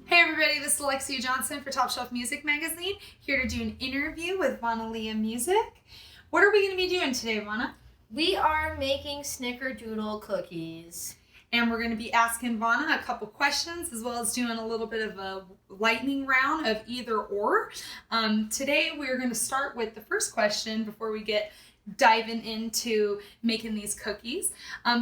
Hey everybody, this is Alexia Johnson for Top Shelf Music Magazine, here to do an interview with Vana Liya Music. What are we going to be doing today, Vana? We are making snickerdoodle cookies. And we're going to be asking Vana a couple questions, as well as doing a little bit of a lightning round of either or. Today we're going to start with the first question before we get diving into making these cookies.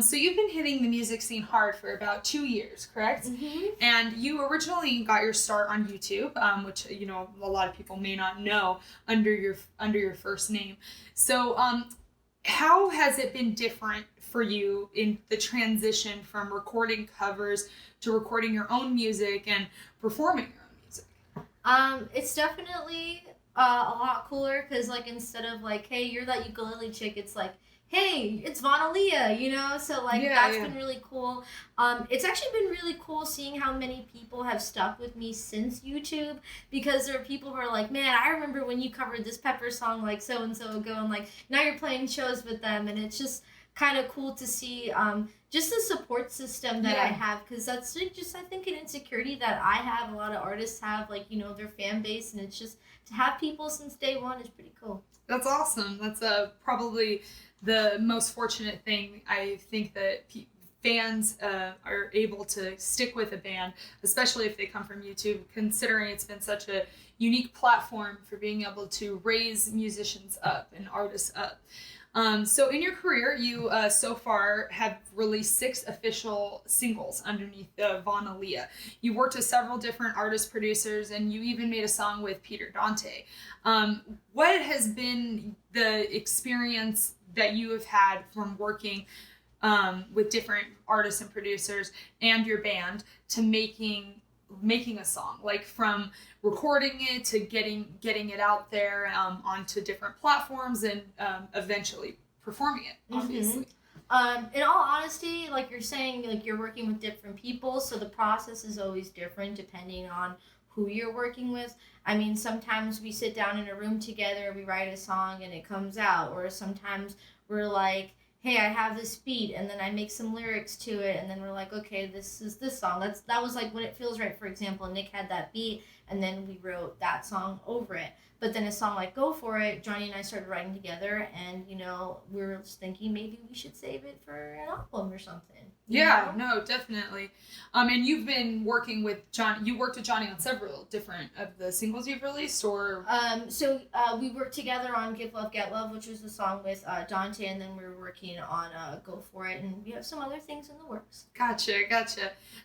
So you've been hitting the music scene hard for about 2 years, correct? Mm-hmm. And you originally got your start on YouTube, which a lot of people may not know under your first name. So how has it been different for you in the transition from recording covers to recording your own music and performing your own music? It's definitely a lot cooler because, like, instead of like, hey, you're that ukulele chick, it's like, hey, it's Vana Liya, So that's been really cool. It's actually been really cool seeing how many people have stuck with me since YouTube, because there are people who are like, man, I remember when you covered this Pepper song like so and so ago, and like now you're playing shows with them, and it's just kind of cool to see just the support system that I have, because that's just, I think, an insecurity that I have, a lot of artists have, like, their fan base, and it's just to have people since day one is pretty cool. That's awesome. That's probably the most fortunate thing. I think that fans are able to stick with a band, especially if they come from YouTube, considering it's been such a unique platform for being able to raise musicians up and artists up. So in your career, you so far have released 6 official singles underneath Vana Liya. You worked with several different artists, producers, and you even made a song with Peter Dante. What has been the experience that you have had from working with different artists and producers and your band to making a song, like from recording it to getting it out there onto different platforms and eventually performing it, obviously? In all honesty, like you're saying, like you're working with different people, so the process is always different depending on who you're working with. I mean, sometimes we sit down in a room together, we write a song and it comes out, or sometimes we're like, hey, I have this beat, and then I make some lyrics to it, and then we're like, okay, this is this song. That was like When It Feels Right, for example. Nick had that beat, and then we wrote that song over it. But then a song like Go For It, Johnny and I started writing together, and, we were just thinking maybe we should save it for an album or something. Yeah, no, definitely. And you've been working with Johnny. You worked with Johnny on several different of the singles you've released, or? We worked together on Give Love, Get Love, which was the song with Dante, and then we were working on Go For It, and we have some other things in the works. Gotcha.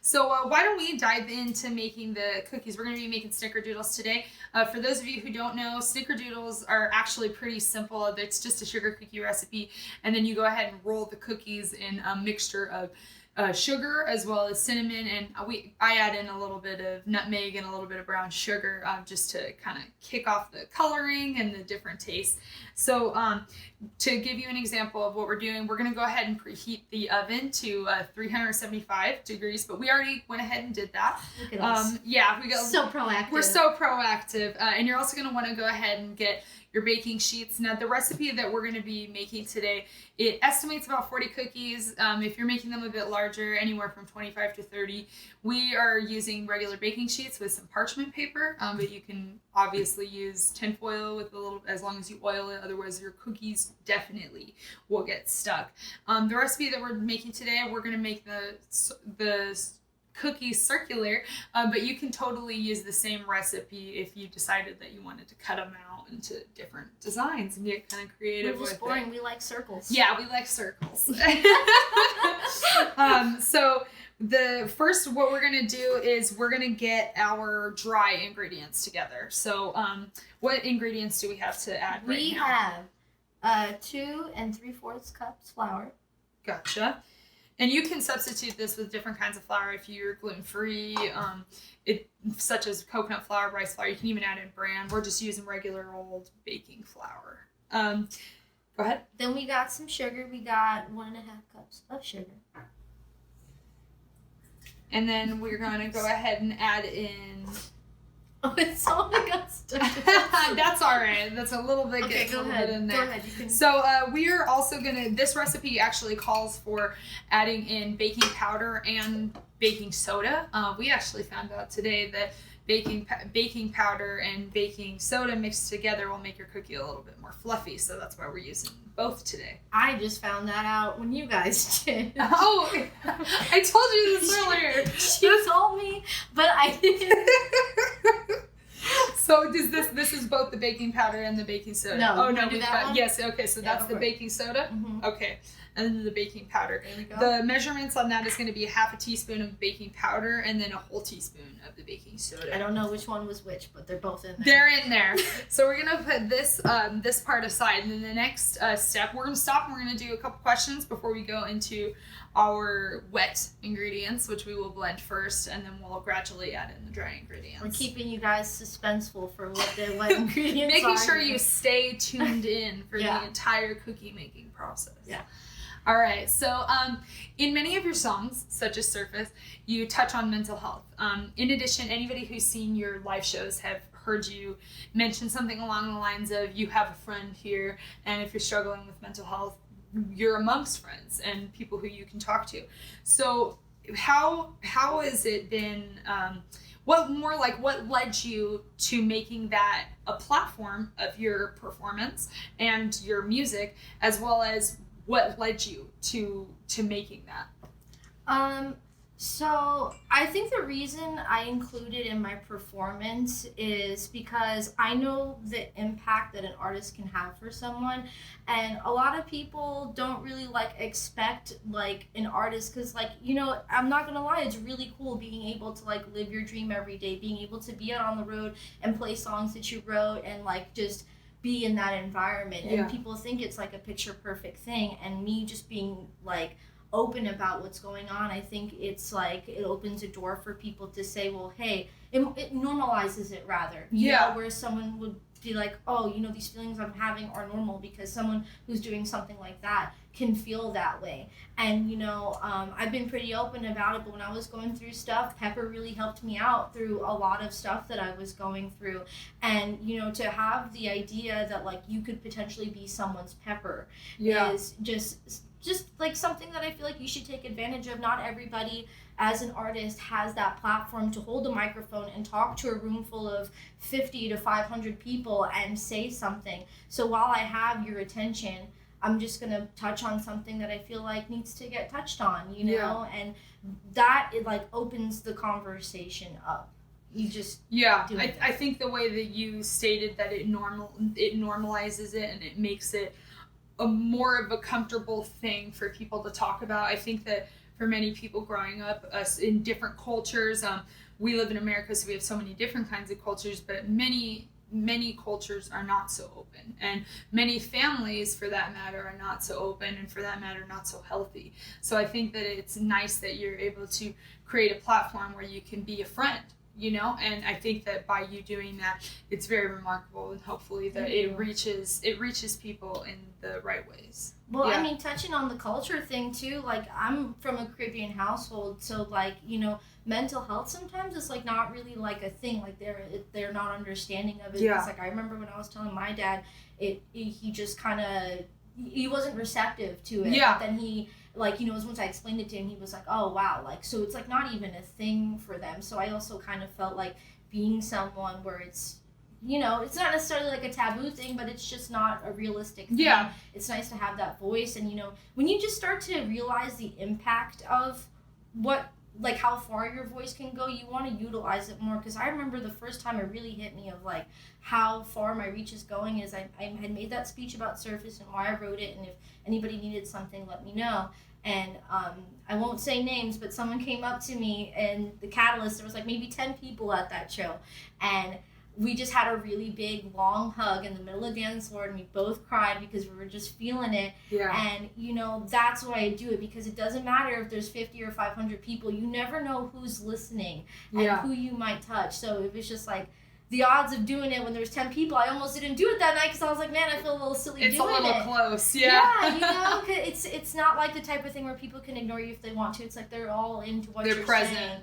So why don't we dive into making the cookies? We're going to be making snickerdoodles today. For those of you who don't know, snickerdoodles are actually pretty simple. It's just a sugar cookie recipe, and then you go ahead and roll the cookies in a mixture of sugar as well as cinnamon, and I add in a little bit of nutmeg and a little bit of brown sugar just to kind of kick off the coloring and the different tastes. So to give you an example of what we're doing, we're going to go ahead and preheat the oven to 375 degrees, but we already went ahead and did that. Look at us. Yeah, we got so proactive. We're so proactive, and you're also going to want to go ahead and get your baking sheets. Now, the recipe that we're going to be making today, it estimates about 40 cookies. If you're making them a bit larger, anywhere from 25 to 30. We are using regular baking sheets with some parchment paper, but you can obviously use tinfoil with a little, as long as you oil it. Otherwise, your cookies definitely will get stuck. The recipe that we're making today, we're going to make the cookies circular, but you can totally use the same recipe if you decided that you wanted to cut them out into different designs and get kind of creative. We're just boring. We like circles. Yeah, we like circles. So the first, what we're going to do is we're going to get our dry ingredients together. So what ingredients do we have to add right now? We have 2 3/4 cups flour. Gotcha. And you can substitute this with different kinds of flour if you're gluten-free, such as coconut flour, rice flour. You can even add in bran. We're just using regular old baking flour. Go ahead. Then we got some sugar. We got 1.5 cups of sugar. And then we're going to go ahead and add in Oh, it's all got stuck. That's all right. That's a little bit. Okay, go ahead. In there. Go ahead. You can... So we are also gonna. This recipe actually calls for adding in baking powder and baking soda. We actually found out today that baking powder and baking soda mixed together will make your cookie a little bit more fluffy. So that's why we're using both today. I just found that out when you guys did. Oh, I told you this earlier. She told me, but I didn't. So this is both the baking powder and the baking soda? No. Oh no, we've got, yes. Okay, so yeah, that's the baking soda. Mm-hmm. Okay, and then the baking powder. There we go. The measurements on that is going to be half a teaspoon of baking powder and then a whole teaspoon of the baking soda. I don't know which one was which, but they're both in there. They're in there. So we're gonna put this this part aside, and then the next step, we're gonna stop and we're gonna do a couple questions before we go into our wet ingredients, which we will blend first, and then we'll gradually add in the dry ingredients. We're keeping you guys suspenseful for what the wet ingredients Making are. sure you stay tuned in for yeah. the entire cookie making process. Yeah. All right. So in many of your songs, such as Surface, you touch on mental health. In addition, anybody who's seen your live shows have heard you mention something along the lines of you have a friend here, and if you're struggling with mental health, you're amongst friends and people who you can talk to. So how has it been, what led you to making that a platform of your performance and your music, as well as what led you to making that? So I think the reason I included in my performance is because I know the impact that an artist can have for someone, and a lot of people don't really expect an artist, because I'm not gonna lie, it's really cool being able to live your dream every day, being able to be out on the road and play songs that you wrote and just be in that environment. Yeah. And people think it's a picture perfect thing, and me just being open about what's going on, I think it's it opens a door for people to say, well, hey, it normalizes it rather. You know, where someone would be oh, these feelings I'm having are normal, because someone who's doing something like that can feel that way. And I've been pretty open about it, but when I was going through stuff, Pepper really helped me out through a lot of stuff that I was going through. And to have the idea that you could potentially be someone's Pepper is just something that I feel you should take advantage of. Not everybody as an artist has that platform to hold a microphone and talk to a room full of 50 to 500 people and say something. So while I have your attention, I'm just going to touch on something that I feel needs to get touched on, and that opens the conversation up. You just I think the way that you stated that it normalizes it and it makes it a more of a comfortable thing for people to talk about. I think that for many people growing up in different cultures, we live in America, so we have so many different kinds of cultures, but many cultures are not so open, and many families, for that matter, are not so open, and for that matter, not so healthy. So I think that it's nice that you're able to create a platform where you can be a friend, and I think that by you doing that, it's very remarkable, and hopefully that it reaches people in the right ways. Well, I mean, touching on the culture thing too, I'm from a Caribbean household, so mental health sometimes is not really a thing. They're not understanding of it. Yeah. It's I remember when I was telling my dad, he just kind of, he wasn't receptive to it. Yeah. But then he once I explained it to him, he was oh wow, so it's not even a thing for them. So I also kind of felt being someone where it's it's not necessarily a taboo thing, but it's just not a realistic thing. Yeah. It's nice to have that voice, and when you just start to realize the impact of what how far your voice can go, you want to utilize it more. Because I remember the first time it really hit me of how far my reach is going is I had made that speech about Surface and why I wrote it, and if anybody needed something, let me know. And I won't say names, but someone came up to me, and the Catalyst, there was maybe 10 people at that show, and we just had a really big long hug in the middle of the dance floor, and we both cried because we were just feeling it. Yeah. And that's why I do it, because it doesn't matter if there's 50 or 500 people, you never know who's listening and who you might touch. So it was just the odds of doing it when there's 10 people, I almost didn't do it that night because I was like, man, I feel a little silly doing it. It's a little close, yeah. Yeah, you know, 'cause it's not like the type of thing where people can ignore you if they want to. It's like they're all into what you're present. saying.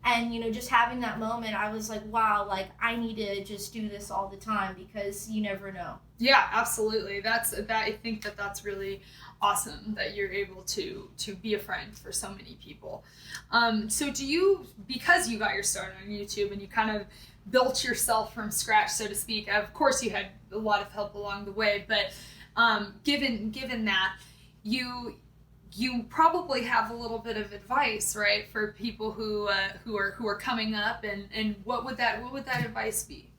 And, you know, just having that moment, I was like, wow, like, I need to just do this all the time because you never know. Yeah, absolutely. I think that's really awesome that you're able to be a friend for so many people. So because you got your start on YouTube and you kind of built yourself from scratch, so to speak, of course you had a lot of help along the way, but given that, you probably have a little bit of advice, right, for people who are coming up, and what would that advice be?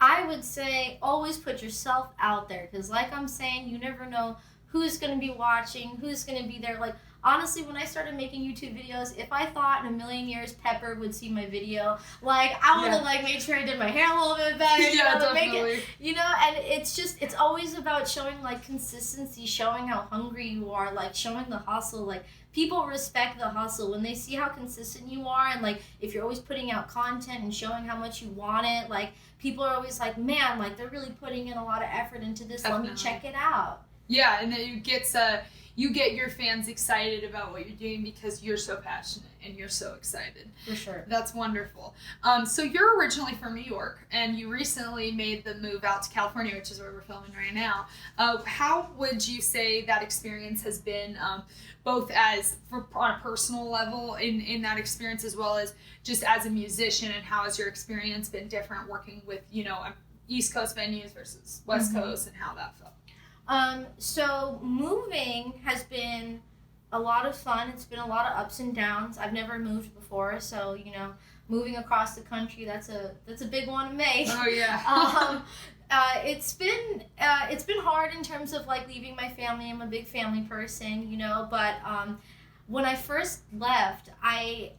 I would say always put yourself out there, because like I'm saying, you never know who's going to be watching, who's going to be there. Like, honestly, when I started making YouTube videos, if I thought in a million years Pepper would see my video, like, I would have like made sure I did my hair a little bit better, you know, to make it, you know. And it's always about showing like consistency, showing how hungry you are, like showing the hustle. Like, people respect the hustle when they see how consistent you are, and like if you're always putting out content and showing how much you want it, like people are always like, man, like they're really putting in a lot of effort into this. Definitely. Let me check it out. Yeah, and then you get your fans excited about what you're doing because you're so passionate and you're so excited. For sure. That's wonderful. So you're originally from New York, and you recently made the move out to California, which is where we're filming right now. How would you say that experience has been, both on a personal level in that experience, as well as just as a musician, and how has your experience been different working with, you know, East Coast venues versus West Coast, and how that felt? So moving has been a lot of fun. It's been a lot of ups and downs. I've never moved before, so, you know, moving across the country, that's a big one to make. Oh yeah. It's been hard in terms of like leaving my family. I'm a big family person, you know, but when I first left, I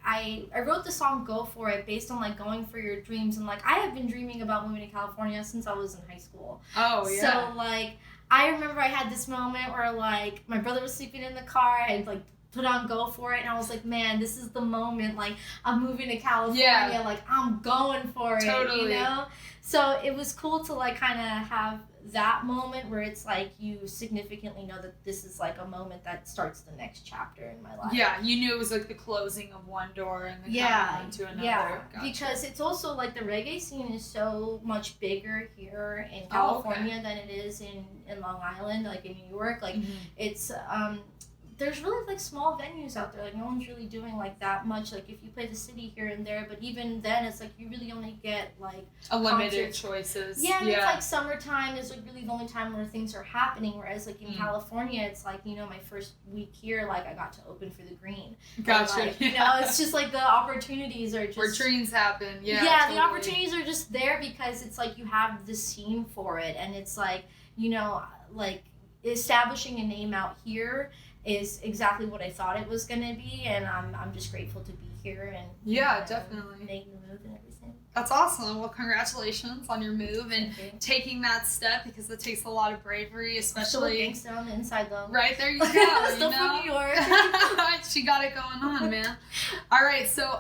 wrote the song Go For It based on like going for your dreams, and like I have been dreaming about moving to California since I was in high school. Oh yeah. So like I remember I had this moment where like my brother was sleeping in the car, I had like put on Go For It, and I was like, man, this is the moment, like I'm moving to California, like I'm going for it, you know? So it was cool to like kind of have that moment where it's like you significantly know that this is like a moment that starts the next chapter in my life. Yeah, you knew it was like the closing of one door and the coming into another. Yeah, Gotcha. because it's also like the reggae scene is so much bigger here in California than it is in Long Island, like in New York. Like it's there's really like small venues out there, like no one's really doing like that much. Like if you play the city here and there, but even then it's like you really only get like a limited choices. Yeah, and it's like summertime is like really the only time where things are happening, whereas like in California it's like, you know, my first week here, like I got to open for the Green. Gotcha. Like, you know, it's just like the opportunities are just where dreams happen. Yeah, totally. The opportunities are just there because it's like you have the scene for it, and it's like, you know, like establishing a name out here is exactly what I thought it was gonna be, and I'm just grateful to be here and definitely making the move and everything. That's awesome. Well, congratulations on your move and taking that step, because it takes a lot of bravery, especially gangsta on the inside though. Right, there you go. Still from New York. She got it going on, man. All right, so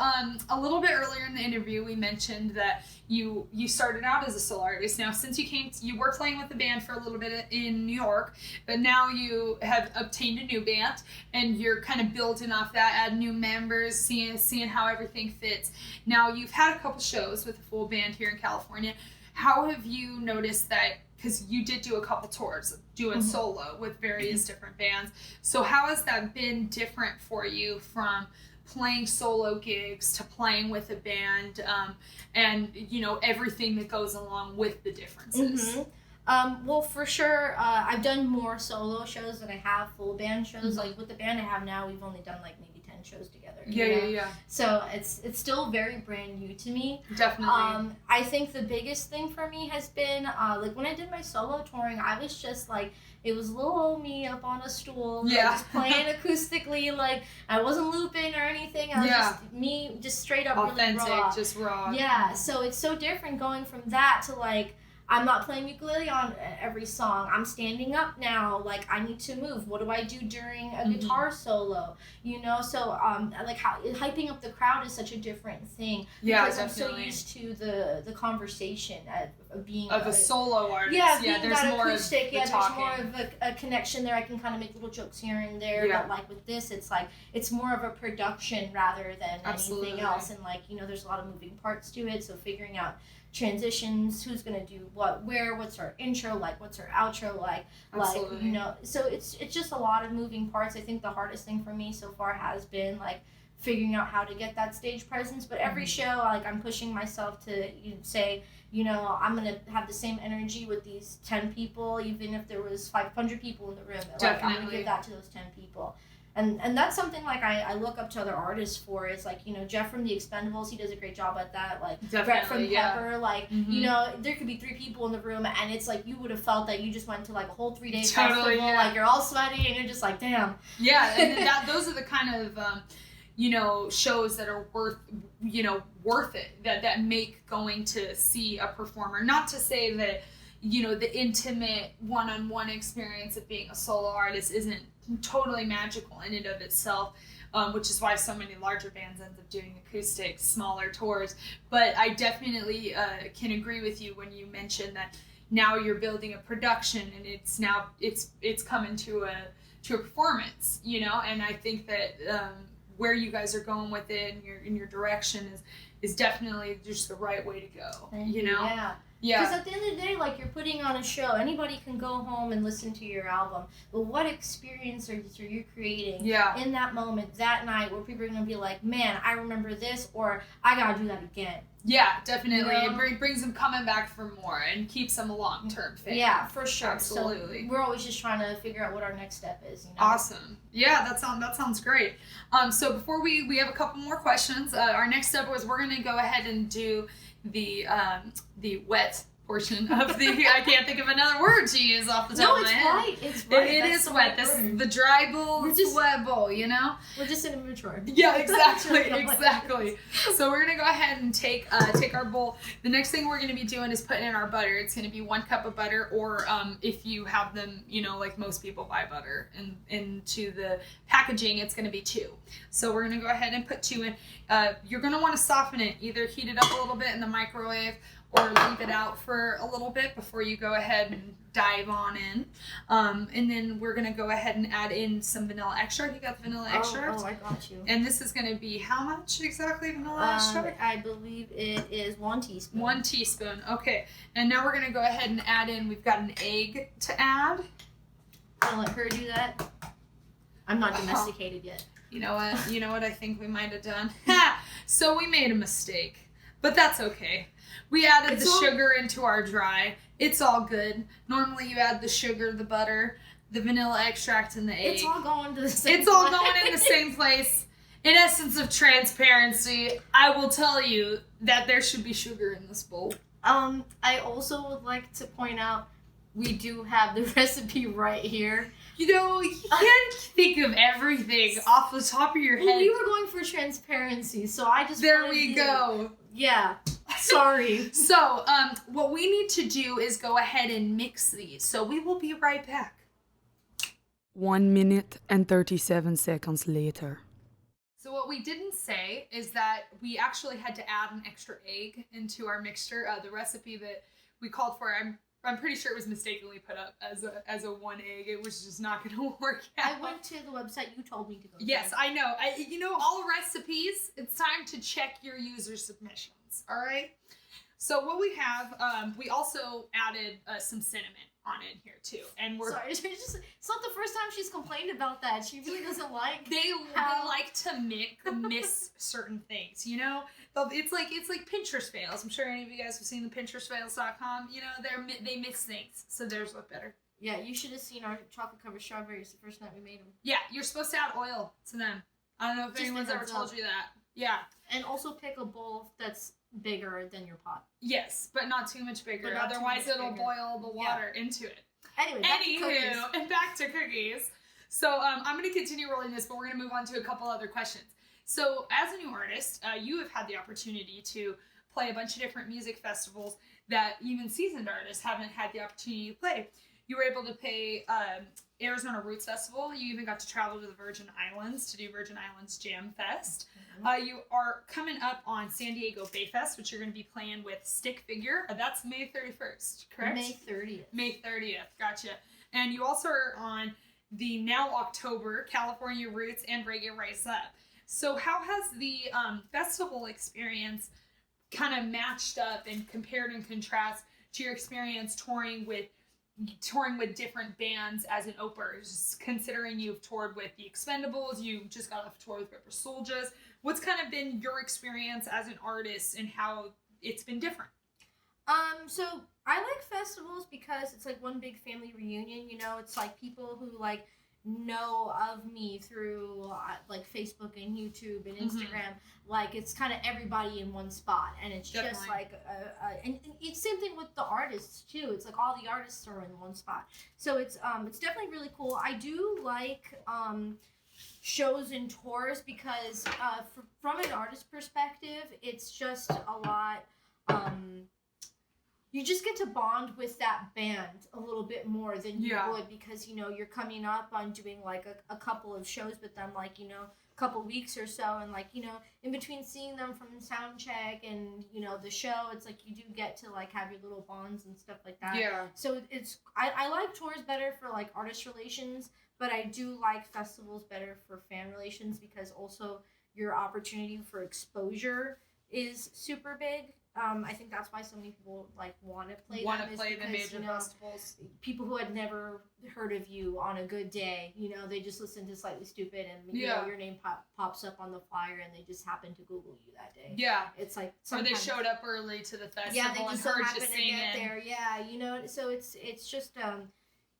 a little bit earlier in the interview, we mentioned that you started out as a solo artist. Now, since you were playing with the band for a little bit in New York, but now you have obtained a new band, and you're kind of building off that, add new members, seeing how everything fits. Now, you've had a couple shows with a full band here in California. How have you noticed that? Because you did do a couple tours doing solo with various different bands. So how has that been different for you from playing solo gigs to playing with a band, and you know, everything that goes along with the differences? Well, for sure, I've done more solo shows than I have full band shows. Like with the band I have now, we've only done like maybe 10 shows together. Yeah. So it's still very brand new to me. Definitely. I think the biggest thing for me has been like when I did my solo touring, I was just like, it was little old me up on a stool, like, just playing acoustically. Like I wasn't looping or anything. I was just me, just straight up authentic, really raw. just raw. Yeah. So it's so different going from that to like I'm not playing ukulele on every song. I'm standing up now. Like, I need to move. What do I do during a guitar solo? You know, so like how hyping up the crowd is such a different thing. Because I'm so used to the conversation of being a solo artist. Yeah, being there's more acoustic. there's more of a connection there. I can kind of make little jokes here and there. Yeah. But like with this, it's like it's more of a production rather than anything else. And like, you know, there's a lot of moving parts to it. So figuring out transitions, who's gonna do what, where, what's our intro like, what's our outro like, you know. So it's just a lot of moving parts. I think the hardest thing for me so far has been like figuring out how to get that stage presence. But every show, like, I'm pushing myself to say, you know, I'm gonna have the same energy with these 10 people, even if there was 500 people in the room. Like, I'm gonna give that to those 10 people. And that's something like I look up to other artists for. It's like, you know, Jeff from the Expendables, he does a great job at that. Like Brett from Pepper, like, you know, there could be 3 people in the room and it's like you would have felt that you just went to like a whole 3-day festival. Like, you're all sweaty and you're just like, damn. Yeah, and those are the kind of you know, shows that are worth it, that make going to see a performer. Not to say that, you know, the intimate one-on-one experience of being a solo artist isn't totally magical in and of itself, which is why so many larger bands end up doing acoustic, smaller tours. But I definitely can agree with you when you mention that now you're building a production and it's coming to a performance, you know. And I think that where you guys are going with it and your direction is definitely just the right way to go. You know? Yeah. Yeah. Because at the end of the day, like, you're putting on a show. Anybody can go home and listen to your album. But what experience are you creating in that moment, that night, where people are going to be like, man, I remember this, or I got to do that again. Yeah, definitely. You know? It brings them coming back for more and keeps them a long-term fan. Yeah, for sure. Absolutely. So we're always just trying to figure out what our next step is. You know? Awesome. Yeah, that sounds great. So before we have a couple more questions. Our next step was we're going to go ahead and do the wet portion of the I can't think of another word to use off the top of my head. It's right. It is wet. This is the dry bowl, it's wet bowl, you know? We're just in a mature. Yeah, exactly. So we're gonna go ahead and take our bowl. The next thing we're gonna be doing is putting in our butter. It's gonna be 1 cup of butter, or if you have them, you know, like most people buy butter into the packaging, it's gonna be 2. So we're gonna go ahead and put 2 in. You're gonna want to soften it, either heat it up a little bit in the microwave or leave it out for a little bit before you go ahead and dive on in. And then we're going to go ahead and add in some vanilla extract. You got the vanilla extract? Oh, I got you. And this is going to be how much exactly vanilla extract? I believe it is 1 teaspoon. 1 teaspoon. Okay. And now we're going to go ahead and add in, we've got an egg to add. I'll let her do that. I'm not domesticated yet. You know what I think we might have done? So we made a mistake. But that's okay. We added the sugar into our dry. It's all good. Normally you add the sugar, the butter, the vanilla extract, and the egg. It's all going to the same It's all going in the same place. In essence of transparency, I will tell you that there should be sugar in this bowl. I also would like to point out we do have the recipe right here. You know, you can't think of everything off the top of your head. Well, we were going for transparency, so I just There we go. Yeah. Sorry. So, what we need to do is go ahead and mix these. So we will be right back. 1 minute and 37 seconds later. So what we didn't say is that we actually had to add an extra egg into our mixture. The recipe that we called for, I'm pretty sure it was mistakenly put up as a 1 egg. It was just not going to work out. I went to the website you told me to go to. Yes, I know. All recipes, it's time to check your user submissions. All right. So what we have, we also added some cinnamon on in here too, and we're sorry. It's not the first time she's complained about that. She really doesn't like. They like to miss certain things, you know. It's like Pinterest fails. I'm sure any of you guys have seen the PinterestFails.com. You know, they miss things, so theirs look better. Yeah, you should have seen our chocolate covered strawberries the first night we made them. Yeah, you're supposed to add oil to them. I don't know if anyone's ever told you that. Yeah. And also pick a bowl that's bigger than your pot. Yes, but not too much bigger. Otherwise, it'll boil the water into it. Anyway, back to cookies. So I'm going to continue rolling this, but we're going to move on to a couple other questions. So as a new artist, you have had the opportunity to play a bunch of different music festivals. that even seasoned artists haven't had the opportunity to play. You were able to play Arizona Roots Festival. You even got to travel to the Virgin Islands to do Virgin Islands Jam Fest. You are coming up on San Diego Bay Fest, which you're going to be playing with Stick Figure. That's May 31st, correct? May 30th. May 30th, gotcha. And you also are on the now October California Roots and Reggae Rise Up. So how has the festival experience kind of matched up and compared and contrast to your experience touring with different bands as an opener? Just considering you've toured with the Expendables, you just got off tour with Ripper Soldiers. What's kind of been your experience as an artist and how it's been different? So I like festivals because it's like one big family reunion, you know, it's like people who like know of me through like Facebook and YouTube and Instagram. Like it's kind of everybody in one spot, and it's just like and it's same thing with the artists too. It's like all the artists are in one spot, so it's definitely really cool. I do like shows and tours because from an artist perspective, it's just a lot. You just get to bond with that band a little bit more than you would, because, you know, you're coming up on doing like a couple of shows with them, like, you know, a couple weeks or so, and like, you know, in between seeing them from sound check and, you know, the show, it's like you do get to like have your little bonds and stuff like that. Yeah. So it's I like tours better for like artist relations, but I do like festivals better for fan relations, because also your opportunity for exposure is super big. I think that's why so many people like want to play the major festivals. People who had never heard of you on a good day, you know, they just listen to Slightly Stupid and you know, your name pops up on the flyer and they just happen to Google you that day. Yeah, it's like or they showed up early to the festival. Yeah, they just and so heard happen you to singing. get there. Yeah, you know, so it's just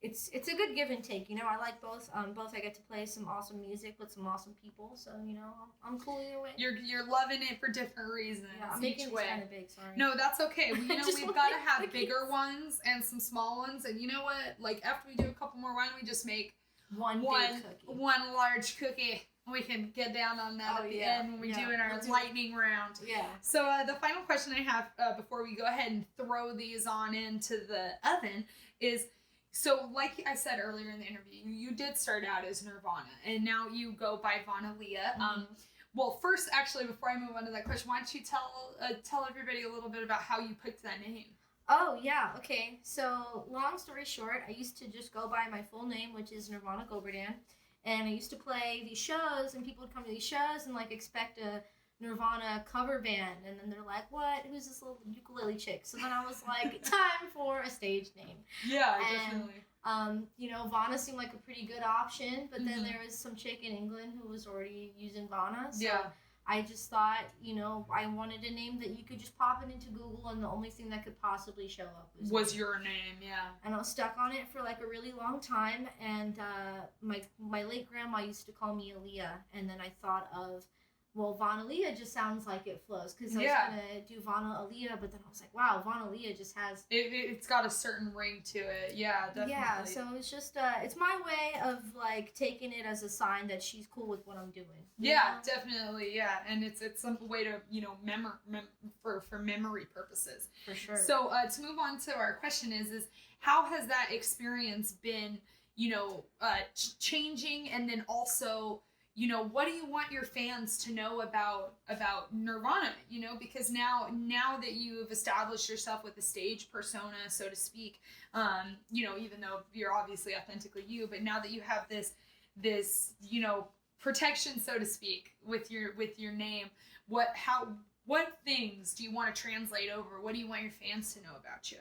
it's a good give and take, you know. I like both. Both I get to play some awesome music with some awesome people, so you know I'm cool either way. You're loving it for different reasons. Yeah, I'm making these kind of big. Sorry. No, that's okay. You know, we've got to have bigger ones and some small ones, and you know what? Like after we do a couple more, why don't we just make one large cookie? We can get down on that at the end when we do in our lightning round. Yeah. So the final question I have before we go ahead and throw these on into the oven is. So, like I said earlier in the interview, you did start out as Nirvana, and now you go by Vana Liya. Well, first, actually, before I move on to that question, why don't you tell everybody a little bit about how you picked that name? Oh, yeah, okay. So, long story short, I used to just go by my full name, which is Nirvana Goberdan, and I used to play these shows, and people would come to these shows and, like, expect a Nirvana cover band, and then they're like, what? Who's this little ukulele chick? So then I was like, time for a stage name. Yeah, definitely. You know, Vana seemed like a pretty good option, but then there was some chick in England who was already using Vana, so I just thought, you know, I wanted a name that you could just pop it into Google, and the only thing that could possibly show up was your name, yeah. And I was stuck on it for like a really long time, and my late grandma used to call me Aaliyah, and then I thought of, well, Vana Liya just sounds like it flows, because I was going to do Vana Aaliyah, but then I was like, wow, Vana Liya just has... It's got a certain ring to it. Yeah, definitely. Yeah, so it's just, it's my way of, like, taking it as a sign that she's cool with what I'm doing. Yeah, definitely, yeah. And it's some way to, you know, for memory purposes. For sure. So, to move on to our question is how has that experience been, you know, changing, and then also... You know, what do you want your fans to know about Nirvana? You know, because now that you've established yourself with a stage persona, so to speak, you know, even though you're obviously authentically you, but now that you have this you know, protection, so to speak, with your name, what things do you want to translate over? What do you want your fans to know about you?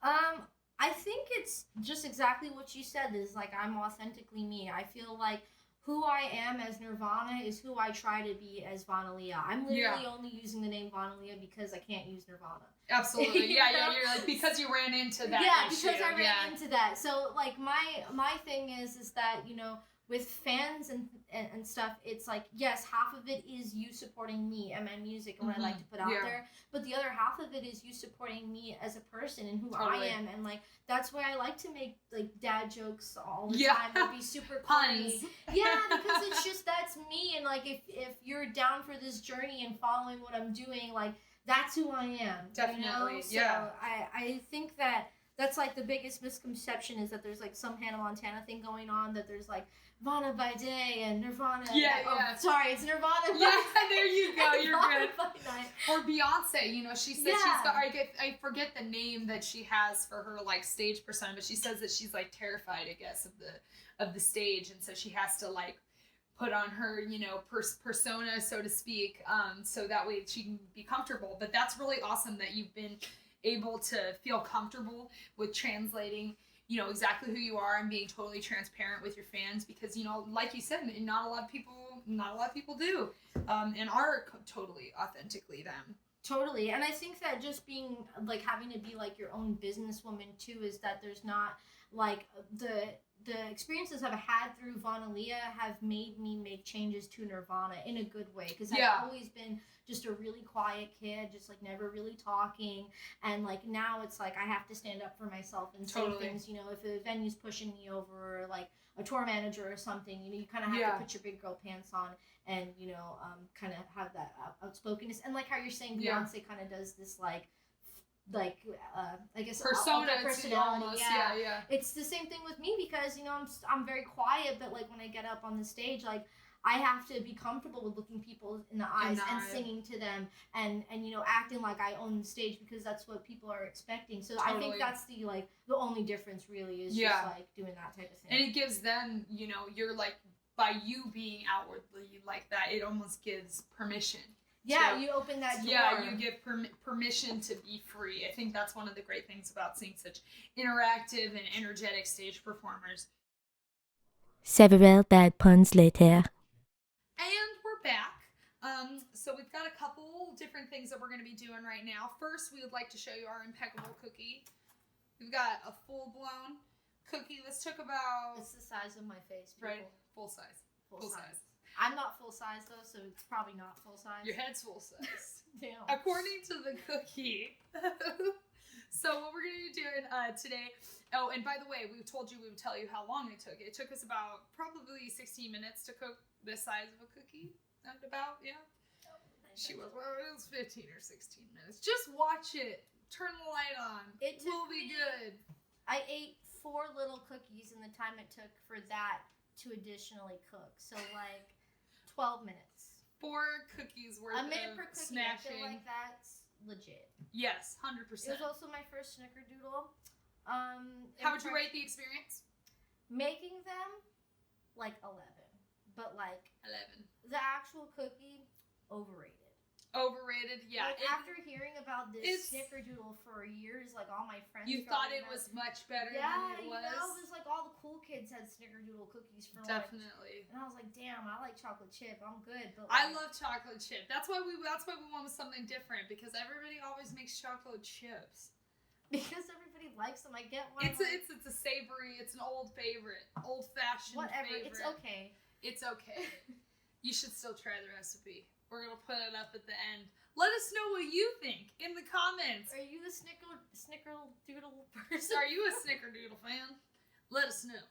I think it's just exactly what you said. Is like I'm authentically me. I feel like who I am as Nirvana is who I try to be as Vana Liya. I'm literally only using the name Vana Liya because I can't use Nirvana. Absolutely. Yeah, you're like, because you ran into that issue. Because I ran into that. So, like, my thing is that, you know, with fans and stuff, it's like, yes, half of it is you supporting me and my music and what I like to put out there, but the other half of it is you supporting me as a person and who I am, and like that's why I like to make like dad jokes all the time and be super puns. Yeah, because it's just that's me, and like if you're down for this journey and following what I'm doing, like that's who I am. Definitely, you know? So yeah. I think that's like the biggest misconception is that there's like some Hannah Montana thing going on, that there's like Vana by day and Nirvana. Sorry, it's Nirvana. Yeah, there you go. You're Nirvana good. by night. Or Beyonce, you know, she says she's got. I forget the name that she has for her like stage persona, but she says that she's like terrified, I guess, of the stage, and so she has to like put on her, you know, persona, so to speak, so that way she can be comfortable. But that's really awesome that you've been able to feel comfortable with translating, you know, exactly who you are and being totally transparent with your fans, because, you know, like you said, not a lot of people do, and are totally authentically them. Totally. And I think that just being like having to be like your own businesswoman too is that there's not like the experiences I've had through Vana Liya have made me make changes to Nirvana in a good way, because I've always been just a really quiet kid, just like never really talking, and like now it's like I have to stand up for myself and say things, you know, if a venue's pushing me over, or like a tour manager or something, you know, you kind of have to put your big girl pants on and, you know, kind of have that outspokenness, and like how you're saying Beyonce kind of does this like I guess persona, personality. Almost. Yeah. It's the same thing with me, because, you know, I'm very quiet, but like when I get up on the stage, like I have to be comfortable with looking people in the eyes and singing to them, and you know, acting like I own the stage, because that's what people are expecting. So I think that's the only difference really is just like doing that type of thing. And it gives them, you know, you're like, by you being outwardly like that, it almost gives permission. Yeah, you open that door. Yeah, you give permission to be free. I think that's one of the great things about seeing such interactive and energetic stage performers. Several bad puns later. And we're back. So we've got a couple different things that we're going to be doing right now. First, we would like to show you our impeccable cookie. We've got a full-blown cookie. This took about... It's the size of my face. People. Right, full size. Full size. I'm not full size though, so it's probably not full size. Your head's full size. Damn. According to the cookie. So what we're going to be doing today... Oh, and by the way, we told you we would tell you how long it took. It took us about probably 16 minutes to cook this size of a cookie. About, yeah. Oh, it was 15 or 16 minutes. Just watch it. Turn the light on. It will be good. I ate 4 little cookies in the time it took for that to additionally cook. So like 12 minutes. 4 cookies worth of a minute per cookie. smashing. I feel like that's legit. Yes, 100%. It was also my first snickerdoodle. How would you rate the experience? Making them, like 11. But like 11. The actual cookie, overrated. Overrated, yeah. Like, after hearing about this snickerdoodle for years, like all my friends, you thought it was much better than it was. Yeah, it was like all the cool kids had snickerdoodle cookies for lunch. Definitely. And I was like, damn, I like chocolate chip. I'm good. But I love chocolate chip. That's why we went with something different, because everybody always makes chocolate chips. Because everybody likes them. I get why. It's a savory. It's an old favorite, old fashioned. Whatever. Favorite. It's okay. It's okay. You should still try the recipe. We're going to put it up at the end. Let us know what you think in the comments. Are you a snickerdoodle person? Are you a snickerdoodle fan? Let us know.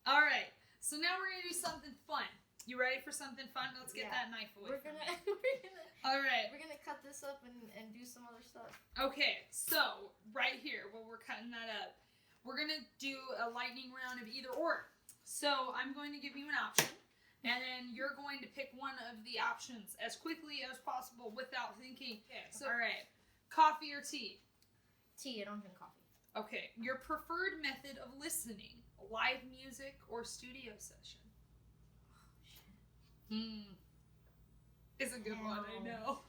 All right. So now we're going to do something fun. You ready for something fun? Let's get that knife away. All right. We're going to cut this up and do some other stuff. Okay. So right here, while we're cutting that up, we're going to do a lightning round of either or. So I'm going to give you an option. And then you're going to pick one of the options as quickly as possible without thinking. Okay, so, all right. Coffee or tea? Tea. I don't drink coffee. Okay. Your preferred method of listening? Live music or studio session? Oh, shit. It's a good one, I know.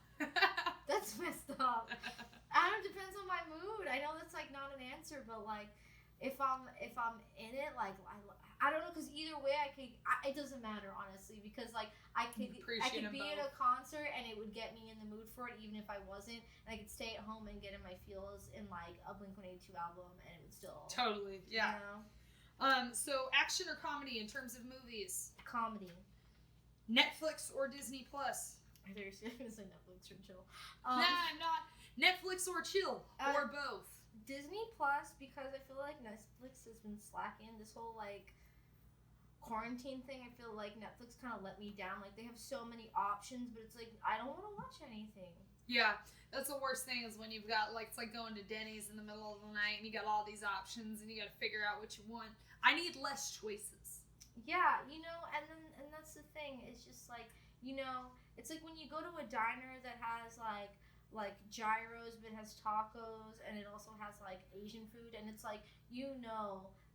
That's messed up. It depends on my mood. I know that's like not an answer, but like if I'm in it, like I don't know, because either way it doesn't matter, honestly, because like I could be at a concert and it would get me in the mood for it even if I wasn't, and I could stay at home and get in my feels in like a Blink-182 album and it would still totally, yeah. You know? So action or comedy in terms of movies? Comedy. Netflix or Disney Plus? I thought you were going to say Netflix or chill. Nah, not Netflix or chill, or both. Disney Plus, because I feel like Netflix has been slacking this whole like quarantine thing, I feel like Netflix kind of let me down. Like, they have so many options, but it's like, I don't want to watch anything. Yeah, that's the worst thing is when you've got, like, it's like going to Denny's in the middle of the night and you got all these options and you got to figure out what you want. I need less choices. Yeah, and that's the thing. It's just like, it's like when you go to a diner that has like gyros, but it has tacos, and it also has like Asian food, and it's like,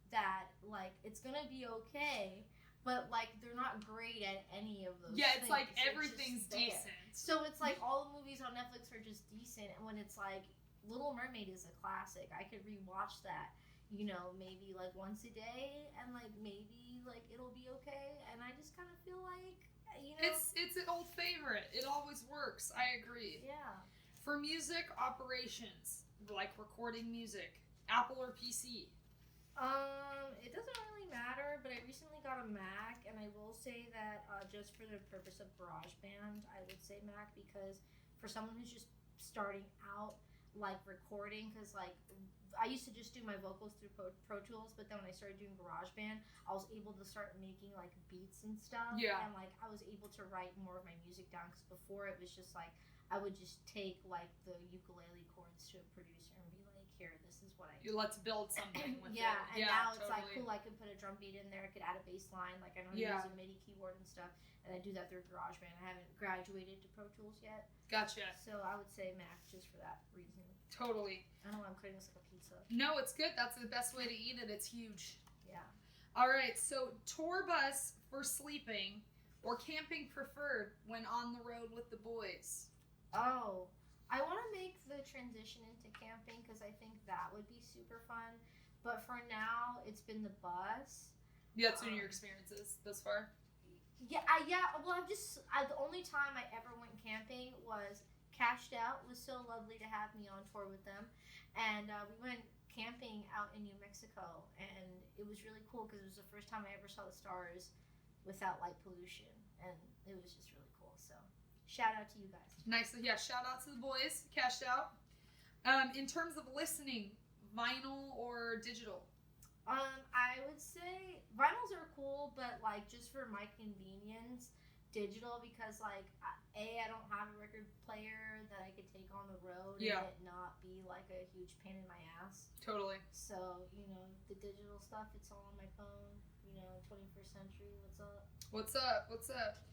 that like it's gonna be okay, but like they're not great at any of those Yeah, it's things. like everything's decent. So it's like all the movies on Netflix are just decent, and when it's like Little Mermaid is a classic, I could rewatch that, maybe like once a day, and like maybe like it'll be okay, and I just kind of feel like, It's an old favorite. It always works. I agree. Yeah. For music operations, like recording music, Apple or PC? It doesn't really matter, but I recently got a Mac, and I will say that just for the purpose of GarageBand, I would say Mac, because for someone who's just starting out, like recording, because like I used to just do my vocals through Pro Tools, but then when I started doing GarageBand, I was able to start making like beats and stuff. Yeah. And like I was able to write more of my music down, because before it was just like I would just take like the ukulele chords to a producer and be like, here, this is what I do. Let's build something with it. And now it's like, totally. cool, I can put a drum beat in there, I could add a bass line, like I know how to use a MIDI keyboard and stuff, and I do that through GarageBand. I haven't graduated to Pro Tools yet. Gotcha. So I would say Mac just for that reason. Totally. I don't know why I'm cutting this like a pizza. No, it's good. That's the best way to eat it. It's huge. Yeah. All right, so tour bus for sleeping or camping preferred when on the road with the boys? Oh, I want to make the transition into camping, because I think that would be super fun. But for now, it's been the bus. Yeah, that's been your experiences thus far? Yeah. Well, the only time I ever went camping was Cashed Out was so lovely to have me on tour with them, and we went camping out in New Mexico, and it was really cool because it was the first time I ever saw the stars without light pollution, and it was just really cool. So shout out to you guys. Nice. Yeah, shout out to the boys. Cashed Out. In terms of listening, vinyl or digital? I would say vinyls are cool, but like just for my convenience, digital, because like I don't have a record player that I could take on the road and it not be like a huge pain in my ass. Totally. So, the digital stuff, it's all on my phone, 21st century, what's up? What's up?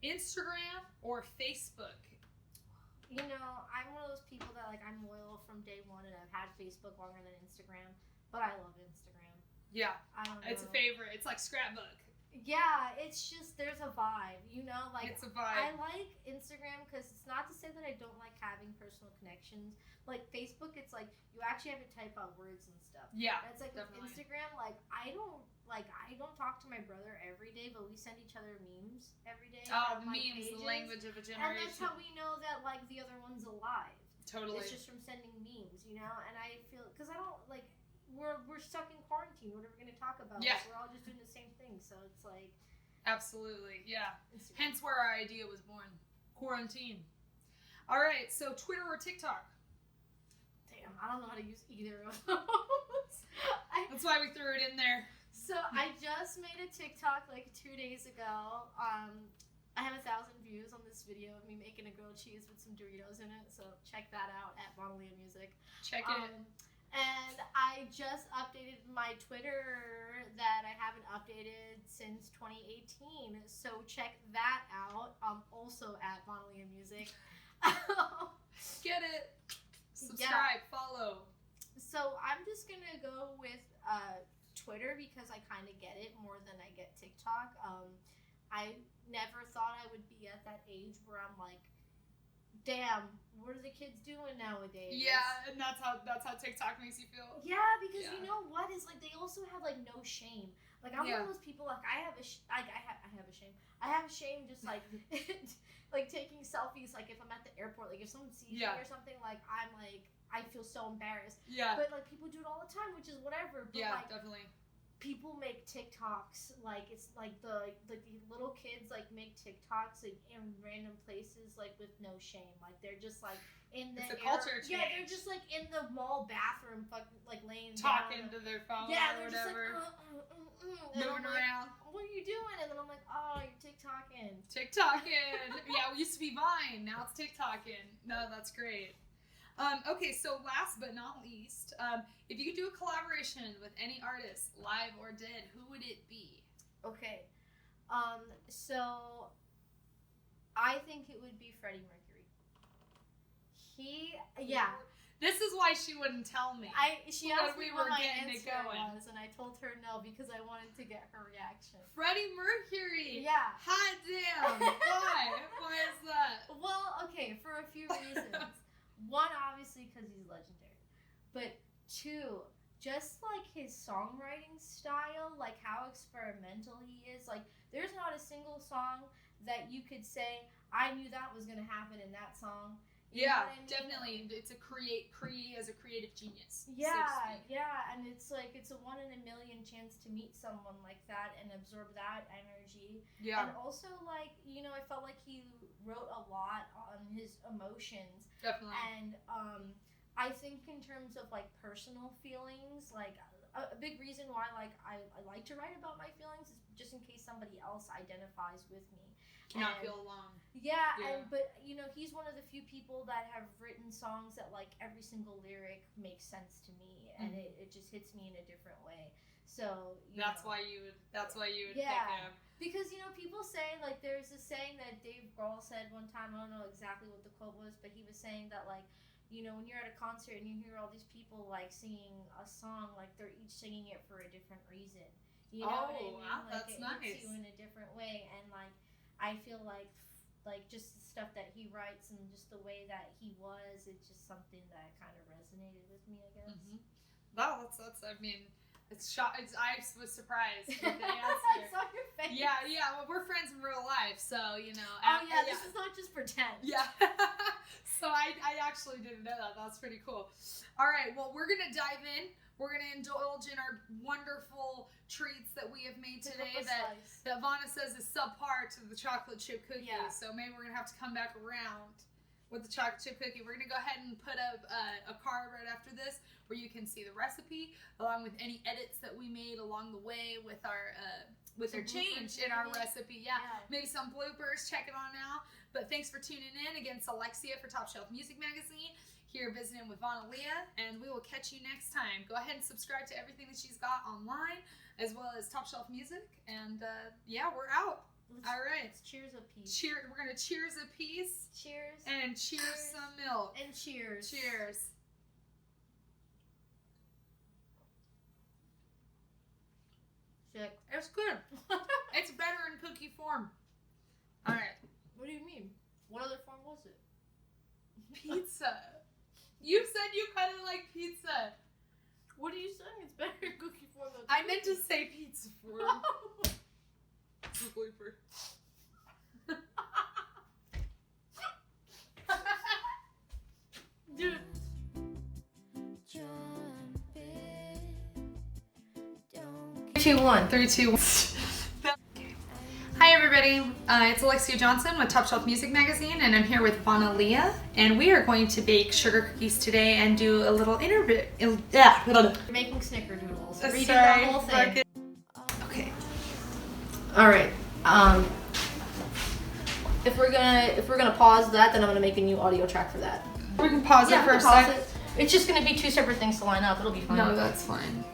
Instagram or Facebook? I'm one of those people that like I'm loyal from day one, and I've had Facebook longer than Instagram, but I love Instagram. Yeah. I don't know. It's a favorite. It's like scrapbook. Yeah, it's just, there's a vibe, like it's a vibe. I like Instagram because it's not to say that I don't like having personal connections. Like Facebook, it's like you actually have to type out words and stuff. Yeah, and it's like definitely. With Instagram, I don't talk to my brother every day, but we send each other memes every day. Oh, from, the like, memes, pages, the language of a generation. and that's how we know that like the other one's alive. Totally. It's just from sending memes, and I feel, because I don't like. We're stuck in quarantine. What are we going to talk about? Yeah. Like, we're all just doing the same thing. So it's like... Absolutely. Yeah. Instagram. Hence where our idea was born. Quarantine. All right. So Twitter or TikTok? Damn, I don't know how to use either of those. That's why we threw it in there. So I just made a TikTok like 2 days ago. I have 1,000 views on this video of me making a grilled cheese with some Doritos in it. So check that out at Vana Liya Music. Check it. And I just updated my Twitter that I haven't updated since 2018. So check that out. I'm also at Vana Liya Music. Get it. Subscribe. Follow. So I'm just going to go with Twitter because I kind of get it more than I get TikTok. I never thought I would be at that age where I'm like, damn, what are the kids doing nowadays? Yeah, and that's how TikTok makes you feel. Yeah, because you know what is like, they also have like no shame. Like I'm one of those people, like I have a shame. I have a shame just like like taking selfies. Like if I'm at the airport, like if someone sees me or something, like I'm like I feel so embarrassed. Yeah. But like people do it all the time, which is whatever. But, yeah, like, definitely. People make TikToks, like it's like the little kids like make TikToks like in random places like with no shame, like they're just like in the culture change. Yeah, they're just like in the mall bathroom, like laying talking down to their phone. Yeah, or they're whatever. just like moving TikToking. Yeah, we used to be Vine. Now it's TikToking. No, that's great. Okay, so last but not least, if you could do a collaboration with any artist, live or dead, who would it be? Okay. So I think it would be Freddie Mercury. This is why she wouldn't tell me. She asked me what my getting answer was, and I told her no because I wanted to get her reaction. Freddie Mercury. Yeah. Hot damn. Why? Why is that? Well, okay, for a few reasons. One, obviously, because he's legendary. But two, just like his songwriting style, like how experimental he is. Like, there's not a single song that you could say, I knew that was going to happen in that song. You know what I mean? Definitely. It's a as a creative genius. Yeah, and it's like it's a 1 in a million chance to meet someone like that and absorb that energy. Yeah. And also, like, you know, I felt like he wrote a lot on his emotions. Definitely. And I think in terms of like personal feelings, like a big reason why like I like to write about my feelings is just in case somebody else identifies with me. Not feel alone. Yeah, but you know, he's one of the few people that have written songs that like every single lyric makes sense to me, and it just hits me in a different way. So that's why you would pick him. Because, you know, people say, like, there's this saying that Dave Grohl said one time, I don't know exactly what the quote was, but he was saying that, like, you know, when you're at a concert and you hear all these people, like, singing a song, like, they're each singing it for a different reason. You know what I mean? Wow, like, that's it nice. hits you in a different way, and, like, I feel like just the stuff that he writes and just the way that he was, it's just something that kind of resonated with me, I guess. Mm-hmm. Wow, that's I mean, I was surprised with the answer. I saw your face. Yeah, well, we're friends in real life, so, you know. Oh, yeah, this is not just pretend. Yeah. So I actually didn't know that. That's pretty cool. All right, well, we're going to dive in. We're going to indulge in our wonderful treats that we have made today that Vana says is subpar to the chocolate chip cookie. Yeah. So maybe we're going to have to come back around with the chocolate chip cookie. We're going to go ahead and put up a card right after this where you can see the recipe along with any edits that we made along the way with our change in our recipe. Yeah, maybe some bloopers. Check it on out. But thanks for tuning in. Again, it's Alexia for Top Shelf Music Magazine here visiting with Vana Liya, and we will catch you next time. Go ahead and subscribe to everything that she's got online as well as Top Shelf Music. And we're out. All right. Let's cheers a piece. We're going to cheers a piece. Cheers. And cheers some milk. And cheers. Cheers. Sick. It's good. It's better in cookie form. All right. What do you mean? What other form was it? Pizza. You said you kind of like pizza. What are you saying? It's better in cookie form than I meant to say pizza form. It's a blooper. Dude. 3, 2, 1. 3, 2, 1. Hi everybody, it's Alexia Johnson with Top Shelf Music Magazine, and I'm here with Vana Liya, and we are going to bake sugar cookies today and do a little interview. We're making snickerdoodles. Reading Sorry, the whole thing. Okay. All right. If we're gonna pause that, then I'm gonna make a new audio track for that. We can pause it for a second. It's just gonna be 2 separate things to line up. It'll be fine. No, that's fine.